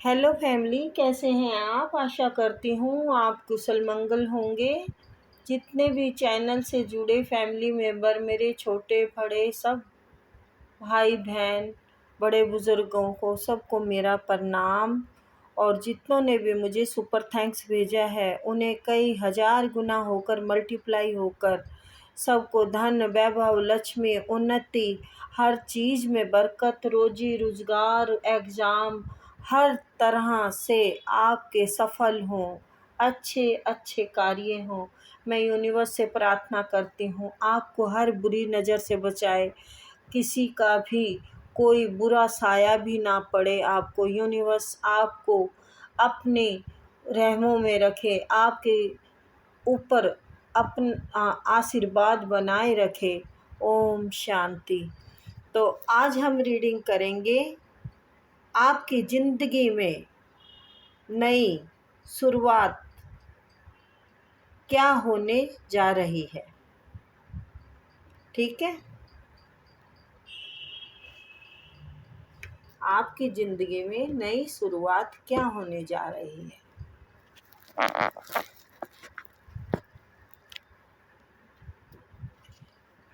Hello family, कैसे हैं आप। आशा करती हूँ आप कुशल मंगल होंगे। जितने भी चैनल से जुड़े फैमिली मेम्बर, मेरे छोटे बड़े सब भाई बहन, बड़े बुज़ुर्गों को सबको मेरा प्रणाम। और जितनों ने भी मुझे सुपर थैंक्स भेजा है उन्हें कई हज़ार गुना होकर मल्टीप्लाई होकर सबको धन वैभव लक्ष्मी उन्नति, हर चीज़ में बरकत, रोजी रोजगार, एग्ज़ाम हर तरह से आपके सफल हों, अच्छे अच्छे कार्य हों। मैं यूनिवर्स से प्रार्थना करती हूँ आपको हर बुरी नज़र से बचाए, किसी का भी कोई बुरा साया भी ना पड़े। आपको यूनिवर्स आपको अपने रहमों में रखे, आपके ऊपर अपना आशीर्वाद बनाए रखे। ओम शांति। तो आज हम रीडिंग करेंगे आपकी ज़िंदगी में नई शुरुआत क्या होने जा रही है। ठीक है, आपकी ज़िंदगी में नई शुरुआत क्या होने जा रही है।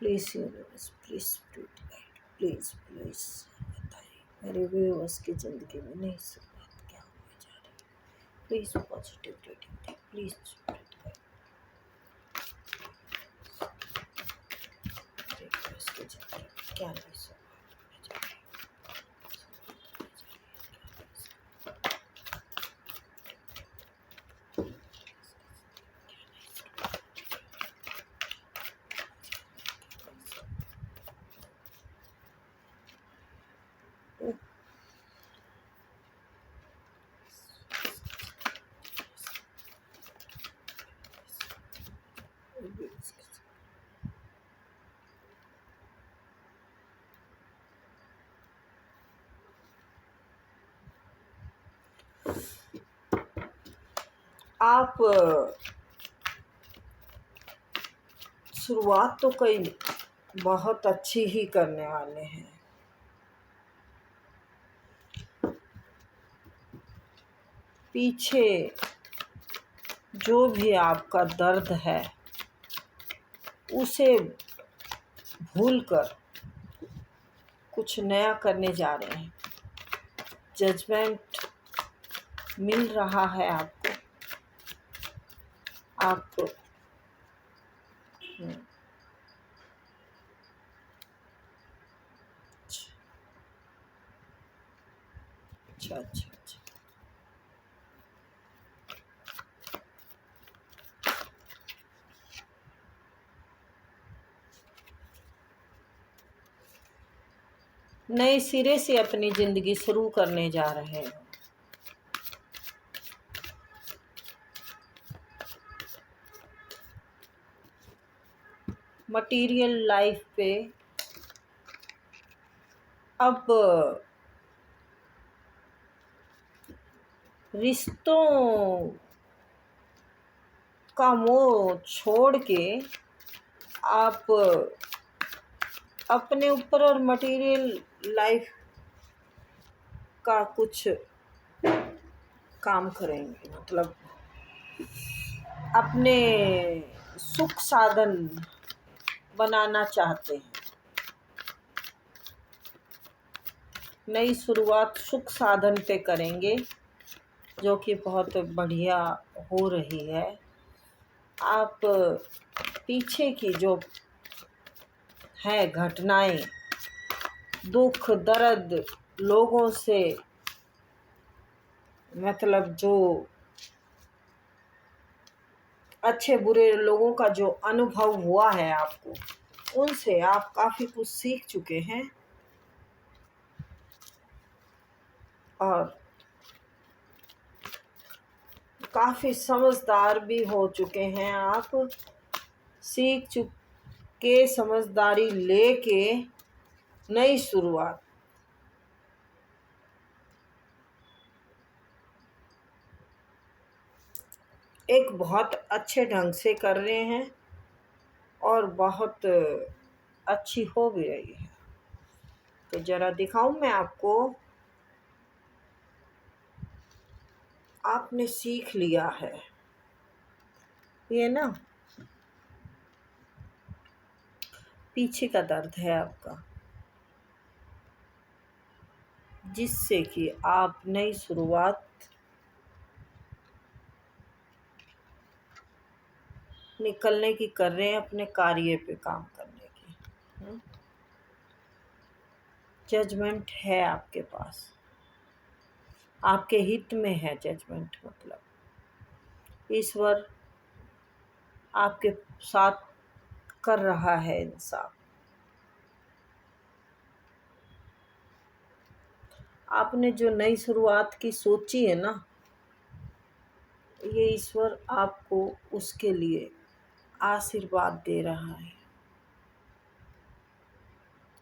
Please universe, please please please बताइए मेरे व्यूअर्स की ज़िंदगी में नई शुरुआत क्या होने जा रही है। प्लीज़ पॉजिटिव रीडिंग, प्लीज़ क्या नई शुरुआत होने जा रही है। आप शुरुआत तो कई बहुत अच्छी ही करने वाले हैं। पीछे जो भी आपका दर्द है उसे भूलकर कुछ नया करने जा रहे हैं। जजमेंट मिल रहा है आपको। अच्छा अच्छा अच्छा। नए सिरे से अपनी ज़िंदगी शुरू करने जा रहे हो। मटेरियल लाइफ पे अब रिश्तों का मोह छोड़ के आप अपने ऊपर और मटेरियल लाइफ का कुछ काम करेंगे। मतलब अपने सुख साधन बनाना चाहते हैं। नई शुरुआत सुख साधन पे करेंगे जो कि बहुत बढ़िया हो रही है। आप पीछे की जो है घटनाएं, दुख दर्द, लोगों से मतलब जो अच्छे बुरे लोगों का जो अनुभव हुआ है आपको, उनसे आप काफ़ी कुछ सीख चुके हैं और काफ़ी समझदार भी हो चुके हैं। आप सीख चुके, समझदारी लेके नई शुरुआत एक बहुत अच्छे ढंग से कर रहे हैं और बहुत अच्छी हो भी रही है। तो ज़रा दिखाऊं मैं आपको। आपने सीख लिया है। ये ना पीछे का दर्द है आपका, जिससे कि आप नई शुरुआत निकलने की कर रहे हैं, अपने कार्य पे काम करने की। जजमेंट है आपके पास, आपके हित में है जजमेंट, मतलब ईश्वर आपके साथ कर रहा है इंसाफ। आपने जो नई शुरुआत की सोची है ना, ये ईश्वर आपको उसके लिए आशीर्वाद दे रहा है।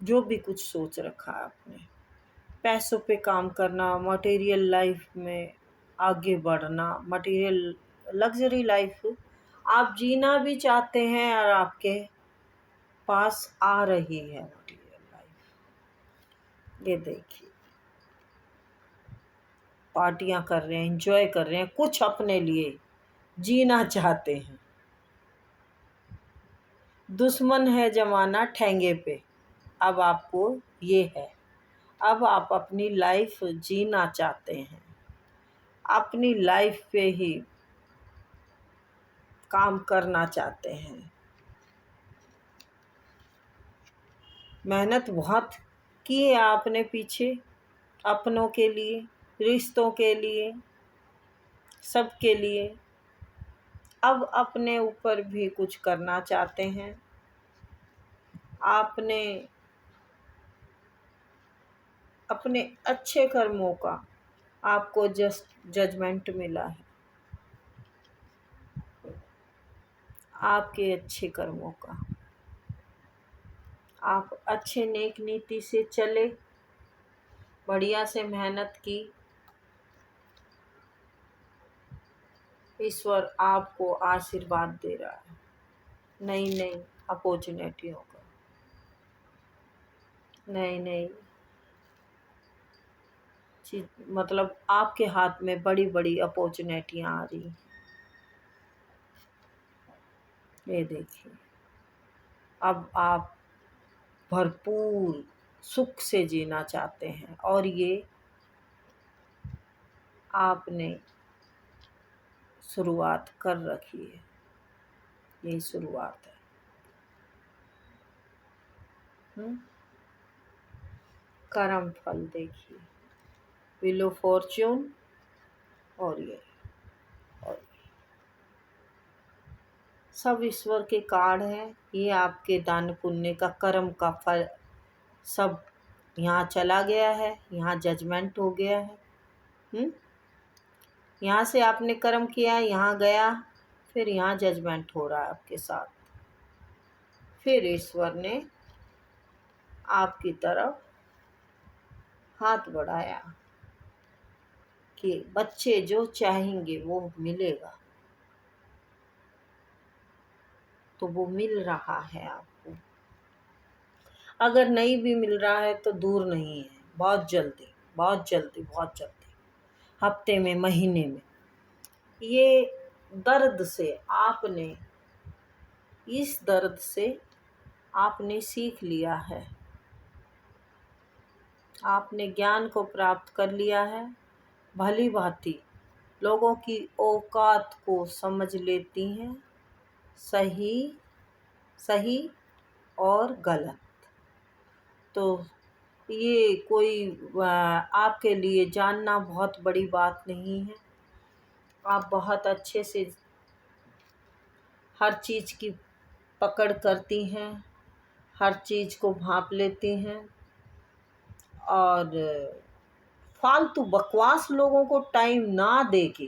जो भी कुछ सोच रखा है आपने, पैसों पे काम करना, मटेरियल लाइफ में आगे बढ़ना, मटेरियल लग्जरी लाइफ आप जीना भी चाहते हैं और आपके पास आ रही है मटेरियल लाइफ। ये देखिए, पार्टियां कर रहे हैं, एंजॉय कर रहे हैं, कुछ अपने लिए जीना चाहते हैं। दुश्मन है जमाना ठेंगे पे, अब आपको ये है, अब आप अपनी लाइफ जीना चाहते हैं, अपनी लाइफ पे ही काम करना चाहते हैं। मेहनत बहुत की है आपने पीछे, अपनों के लिए, रिश्तों के लिए, सबके लिए। अब अपने ऊपर भी कुछ करना चाहते हैं। आपने अपने अच्छे कर्मों का आपको जजमेंट मिला है, आपके अच्छे कर्मों का। आप अच्छे नेक नीति से चले, बढ़िया से मेहनत की, ईश्वर आपको आशीर्वाद दे रहा है नई नई अपॉर्चुनिटियों का, नई नई चीज, मतलब आपके हाथ में बड़ी बड़ी अपॉर्चुनिटियां आ रही हैं। ये देखिए, अब आप भरपूर सुख से जीना चाहते हैं, और ये आपने शुरुआत कर रखी है। यही शुरुआत है। कर्म फल देखिए, व्हील ऑफ फॉर्च्यून, और ये और सब ईश्वर के कार्ड हैं। ये आपके दान पुण्य का, कर्म का फल सब यहाँ चला गया है, यहाँ जजमेंट हो गया है। यहाँ से आपने कर्म किया, यहाँ गया, फिर यहाँ जजमेंट हो रहा है आपके साथ। फिर ईश्वर ने आपकी तरफ हाथ बढ़ाया कि बच्चे जो चाहेंगे वो मिलेगा, तो वो मिल रहा है आपको। अगर नहीं भी मिल रहा है तो दूर नहीं है, बहुत जल्दी, बहुत जल्दी, बहुत जल्दी, हफ्ते में, महीने में। ये दर्द से आपने, इस दर्द से आपने सीख लिया है, आपने ज्ञान को प्राप्त कर लिया है। भली भांति लोगों की औकात को समझ लेती हैं, सही सही और गलत। तो ये कोई आपके लिए जानना बहुत बड़ी बात नहीं है। आप बहुत अच्छे से हर चीज़ की पकड़ करती हैं, हर चीज़ को भांप लेती हैं, और फालतू बकवास लोगों को टाइम ना देके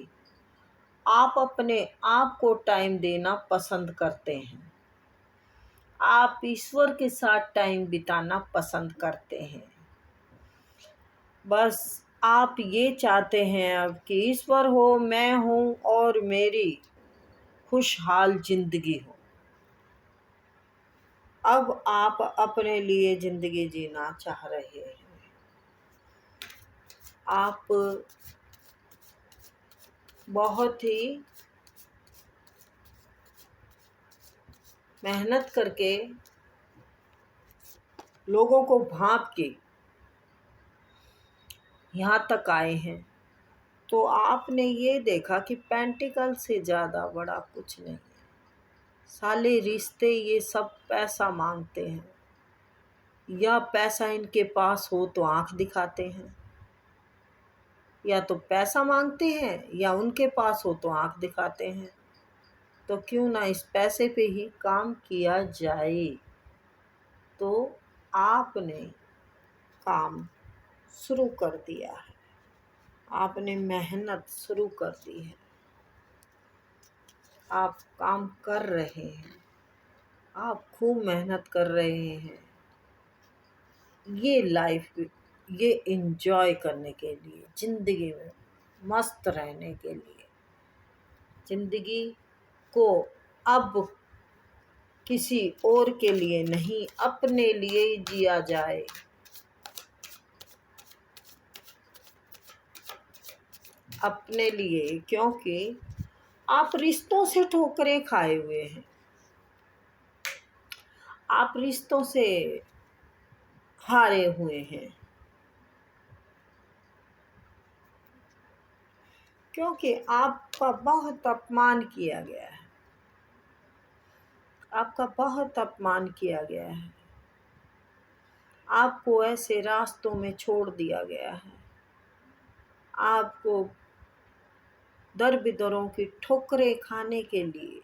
आप अपने आप को टाइम देना पसंद करते हैं। आप ईश्वर के साथ टाइम बिताना पसंद करते हैं। बस आप ये चाहते हैं अब कि ईश्वर हो, मैं हूँ, और मेरी खुशहाल जिंदगी हो। अब आप अपने लिए जिंदगी जीना चाह रहे हैं। आप बहुत ही मेहनत करके लोगों को भांप के यहाँ तक आए हैं। तो आपने ये देखा कि पेंटिकल से ज़्यादा बड़ा कुछ नहीं है। साले रिश्ते ये सब पैसा मांगते हैं, या पैसा इनके पास हो तो आंख दिखाते हैं, या तो पैसा मांगते हैं या उनके पास हो तो आंख दिखाते हैं। तो क्यों ना इस पैसे पे ही काम किया जाए। तो आपने काम शुरू कर दिया है, आपने मेहनत शुरू कर दी है, आप काम कर रहे हैं, आप खूब मेहनत कर रहे हैं ये लाइफ, ये एंजॉय करने के लिए, ज़िंदगी में मस्त रहने के लिए। ज़िंदगी को अब किसी और के लिए नहीं, अपने लिए ही जिया जाए। अपने लिए, क्योंकि आप रिश्तों से ठोकरें खाए हुए हैं, आप रिश्तों से हारे हुए हैं, क्योंकि आपका बहुत अपमान किया गया है, आपका बहुत अपमान किया गया है, आपको ऐसे रास्तों में छोड़ दिया गया है, आपको दर बिदरों की ठोकरें खाने के लिए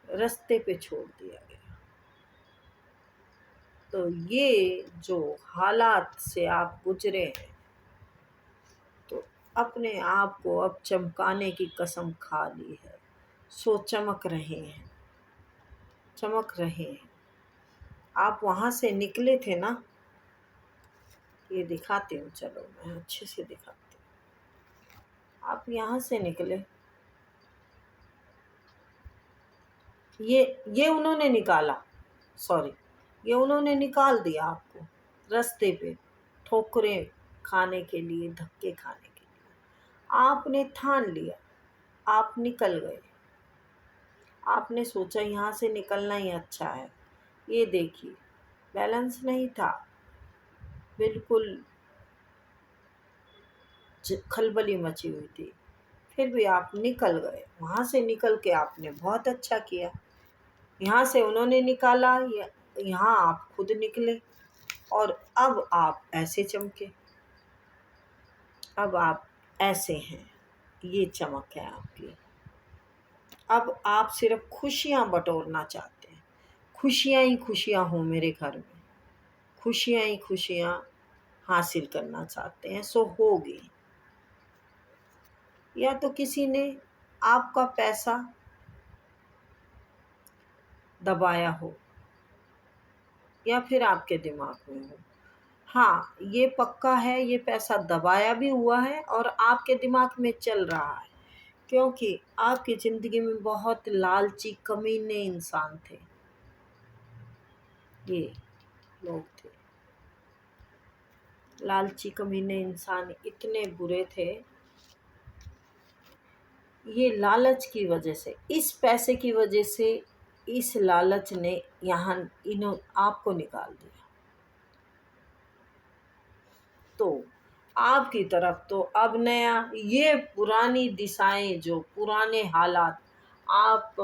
रास्ते पे छोड़ दिया गया। तो ये जो हालात से आप गुजरे हैं, तो अपने आप को अब चमकाने की कसम खा ली है। सो चमक रहे हैं, चमक रहे हैं। आप वहाँ से निकले थे ना, ये दिखाती हूँ, चलो मैं अच्छे से दिखाती हूँ। आप यहाँ से निकले, ये उन्होंने निकाला, सॉरी, ये उन्होंने निकाल दिया आपको रास्ते पे ठोकरें खाने के लिए, धक्के खाने के लिए। आपने ठान लिया, आप निकल गए, आपने सोचा यहाँ से निकलना ही अच्छा है। ये देखिए, बैलेंस नहीं था, बिल्कुल खलबली मची हुई थी, फिर भी आप निकल गए। वहाँ से निकल के आपने बहुत अच्छा किया। यहाँ से उन्होंने निकाला, यहाँ आप खुद निकले, और अब आप ऐसे चमके, अब आप ऐसे हैं। ये चमक है आपकी। अब आप सिर्फ खुशियाँ बटोरना चाहते हैं, खुशियाँ ही खुशियाँ हो मेरे घर में, खुशियाँ ही खुशियाँ हासिल करना चाहते हैं। सो होगी, या तो किसी ने आपका पैसा दबाया हो, या फिर आपके दिमाग में हो। हाँ, ये पक्का है, ये पैसा दबाया भी हुआ है और आपके दिमाग में चल रहा है, क्योंकि आपकी ज़िंदगी में बहुत लालची कमीने इंसान थे। ये लोग थे, लालची कमीने इंसान इतने बुरे थे। ये लालच की वजह से, इस पैसे की वजह से, इस लालच ने यहाँ आपको निकाल दिया। तो आपकी तरफ तो अब नया, ये पुरानी दिशाएं, जो पुराने हालात, आप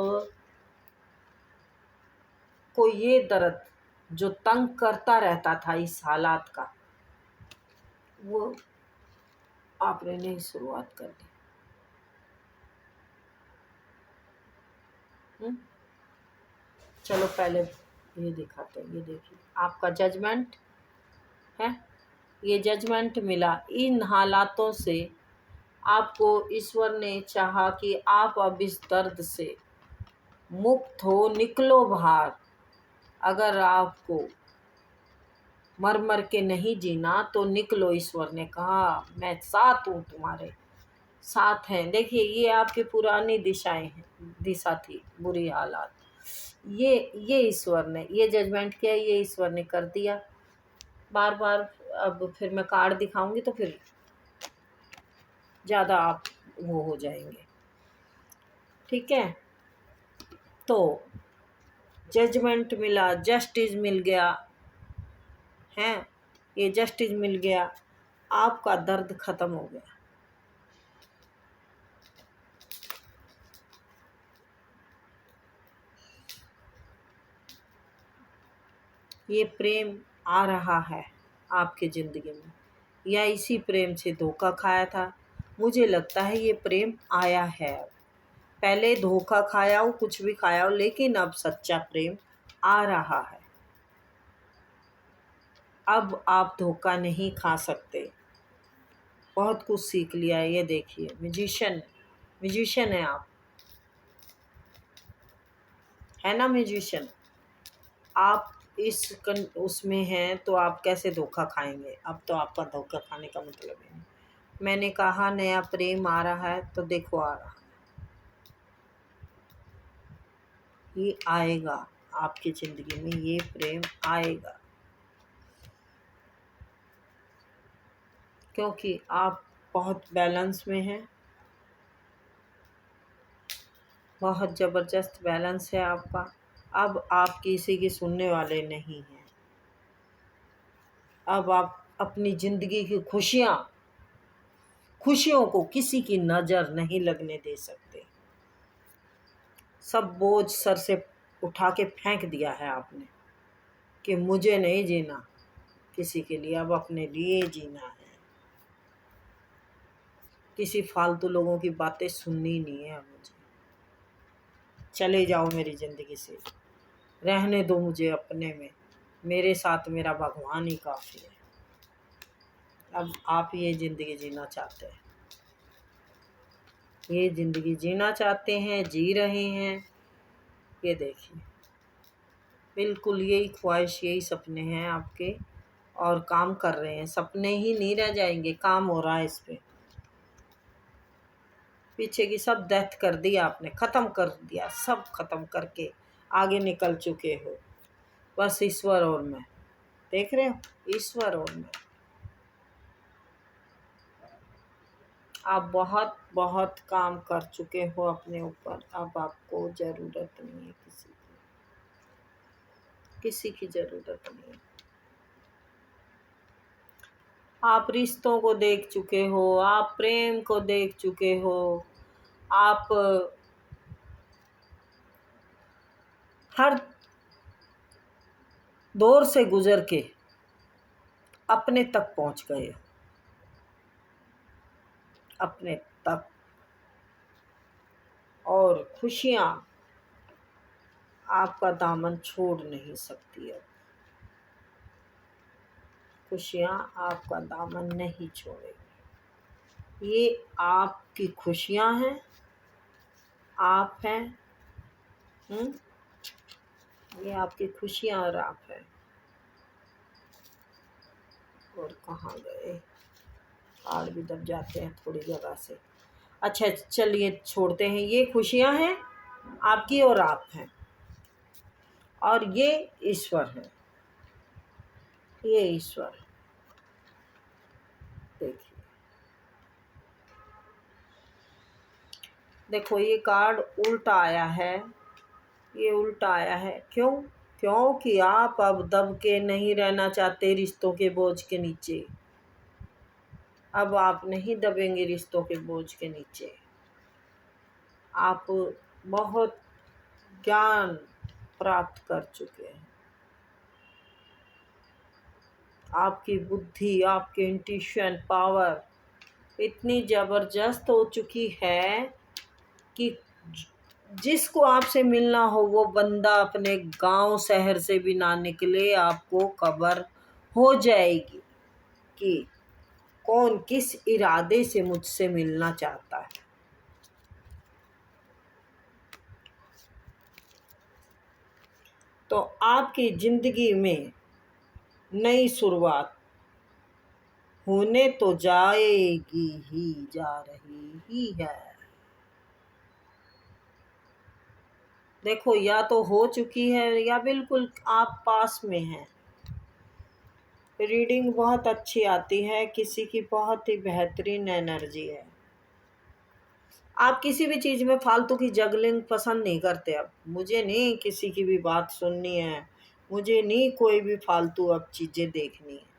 को ये दर्द जो तंग करता रहता था इस हालात का, वो आपने नई शुरुआत कर दी। चलो पहले ये दिखाते हैं, ये देखिए आपका जजमेंट है, ये जजमेंट मिला। इन हालातों से आपको ईश्वर ने चाहा कि आप अब इस दर्द से मुक्त हो, निकलो बाहर। अगर आपको मर मर के नहीं जीना तो निकलो। ईश्वर ने कहा मैं साथ हूँ, तुम्हारे साथ हैं। देखिए, ये आपकी पुरानी दिशाएं हैं, दिशा थी, बुरी हालात। ये ईश्वर ने ये जजमेंट किया, ये ईश्वर ने कर दिया। बार बार अब फिर मैं कार्ड दिखाऊंगी तो फिर ज़्यादा आप वो हो जाएंगे। ठीक है, तो जजमेंट मिला, जस्टिस मिल गया है, ये जस्टिस मिल गया, आपका दर्द ख़त्म हो गया। ये प्रेम आ रहा है आपके ज़िंदगी में, या इसी प्रेम से धोखा खाया था। मुझे लगता है ये प्रेम आया है। पहले धोखा खाया हो, कुछ भी खाया हो, लेकिन अब सच्चा प्रेम आ रहा है। अब आप धोखा नहीं खा सकते। बहुत कुछ सीख लिया है। ये देखिए, म्यूजिशियन है आप, है ना म्यूजिशियन। आप उसमें हैं तो आप कैसे धोखा खाएंगे। अब तो आपका धोखा खाने का मतलब ही नहीं। मैंने कहा नया प्रेम आ रहा है, तो देखो आ रहा है, ये आएगा आपकी ज़िंदगी में, ये प्रेम आएगा, क्योंकि आप बहुत बैलेंस में हैं। बहुत ज़बरदस्त बैलेंस है आपका। अब आप किसी की सुनने वाले नहीं हैं। अब आप अपनी ज़िंदगी की खुशियों को किसी की नज़र नहीं लगने दे सकते। सब बोझ सर से उठा के फेंक दिया है आपने कि मुझे नहीं जीना किसी के लिए, अब अपने लिए जीना है। किसी फालतू लोगों की बातें सुननी नहीं है मुझे। चले जाओ मेरी ज़िंदगी से, रहने दो मुझे अपने में। मेरे साथ मेरा भगवान ही काफ़ी है। अब आप ये ज़िंदगी जीना चाहते हैं, ये ज़िंदगी जीना चाहते हैं, जी रहे हैं। ये देखिए, बिल्कुल यही ख्वाहिश, यही सपने हैं आपके, और काम कर रहे हैं। सपने ही नहीं रह जाएंगे, काम हो रहा है इस पे। पीछे की सब डेथ कर दी आपने, ख़त्म कर दिया, सब ख़त्म करके आगे निकल चुके हो। बस ईश्वर और मैं, देख रहे हो, ईश्वर और मैं। आप बहुत बहुत काम कर चुके हो अपने ऊपर। अब आपको ज़रूरत नहीं है किसी की ज़रूरत नहीं है। आप रिश्तों को देख चुके हो, आप प्रेम को देख चुके हो, आप हर दौर से गुजर के अपने तक पहुंच गए हो, अपने तक। और खुशियाँ आपका दामन छोड़ नहीं सकती है। खुशियाँ आपका दामन नहीं छोड़ेगी। ये आपकी खुशियाँ हैं, आप हैं। ये आपकी खुशियाँ और आप हैं। और कहाँ गए, आड़ भी दब जाते हैं थोड़ी जगह से। अच्छा चलिए छोड़ते हैं। ये खुशियाँ हैं आपकी और आप हैं, और ये ईश्वर है, ये ईश्वर। देखिए, देखो ये कार्ड उल्टा आया है, ये उल्टा आया है। क्यों? क्योंकि आप अब दब के नहीं रहना चाहते रिश्तों के बोझ के नीचे। अब आप नहीं दबेंगे रिश्तों के बोझ के नीचे। आप बहुत ज्ञान प्राप्त कर चुके हैं। आपकी बुद्धि, आपकी इंट्यूशन पावर इतनी ज़बरदस्त हो चुकी है कि जिसको आपसे मिलना हो वो बंदा अपने गांव शहर से भी ना निकले, आपको खबर हो जाएगी कि कौन किस इरादे से मुझसे मिलना चाहता है। तो आपकी ज़िंदगी में नई शुरुआत होने तो जाएगी ही, जा रही ही है। देखो, या तो हो चुकी है या बिल्कुल आप पास में हैं। रीडिंग बहुत अच्छी आती है, किसी की बहुत ही बेहतरीन एनर्जी है। आप किसी भी चीज़ में फालतू की जगलिंग पसंद नहीं करते। अब मुझे नहीं किसी की भी बात सुननी है, मुझे नहीं कोई भी फालतू अब चीज़ें देखनी है।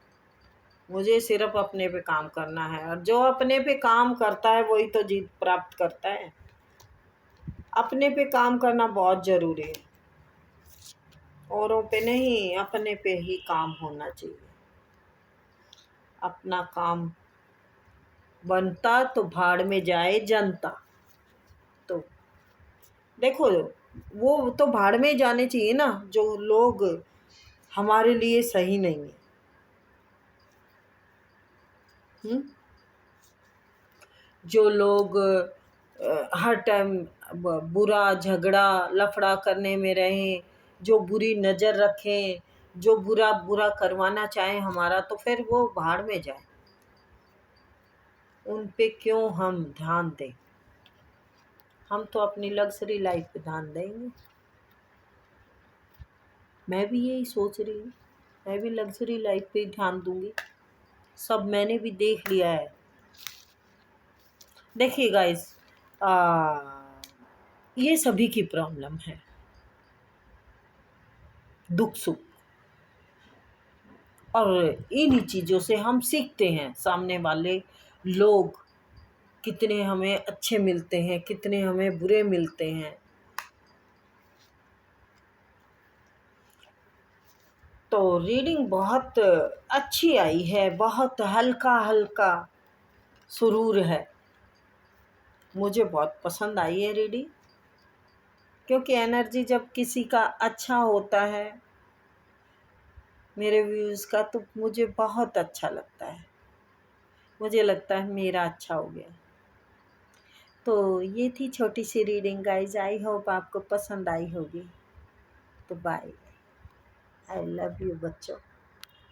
मुझे सिर्फ अपने पे काम करना है, और जो अपने पे काम करता है वही तो जीत प्राप्त करता है। अपने पे काम करना बहुत ज़रूरी है, औरों पे नहीं, अपने पे ही काम होना चाहिए। अपना काम बनता तो भाड़ में जाए जनता। तो देखो, वो तो भाड़ में जाने चाहिए ना जो लोग हमारे लिए सही नहीं है। हुँ? जो लोग हर टाइम बुरा झगड़ा लफड़ा करने में रहें, जो बुरी नज़र रखें, जो बुरा बुरा करवाना चाहें हमारा, तो फिर वो भाड़ में जाए। उन पे क्यों हम ध्यान दें? हम तो अपनी लग्ज़री लाइफ पे ध्यान देंगे। मैं भी यही सोच रही हूँ, मैं भी लग्ज़री लाइफ पे ही ध्यान दूँगी। सब मैंने भी देख लिया है। देखिए गाइस, ये सभी की प्रॉब्लम है, दुख सुख, और इन्हीं चीज़ों से हम सीखते हैं। सामने वाले लोग कितने हमें अच्छे मिलते हैं, कितने हमें बुरे मिलते हैं। तो रीडिंग बहुत अच्छी आई है, बहुत हल्का हल्का सुरूर है। मुझे बहुत पसंद आई है रीडिंग, क्योंकि एनर्जी जब किसी का अच्छा होता है, मेरे व्यूज़ का, तो मुझे बहुत अच्छा लगता है। मुझे लगता है मेरा अच्छा हो गया। तो ये थी छोटी सी रीडिंग गाइज, आई होप आपको पसंद आई होगी। तो बाय, आई लव यू बच्चों।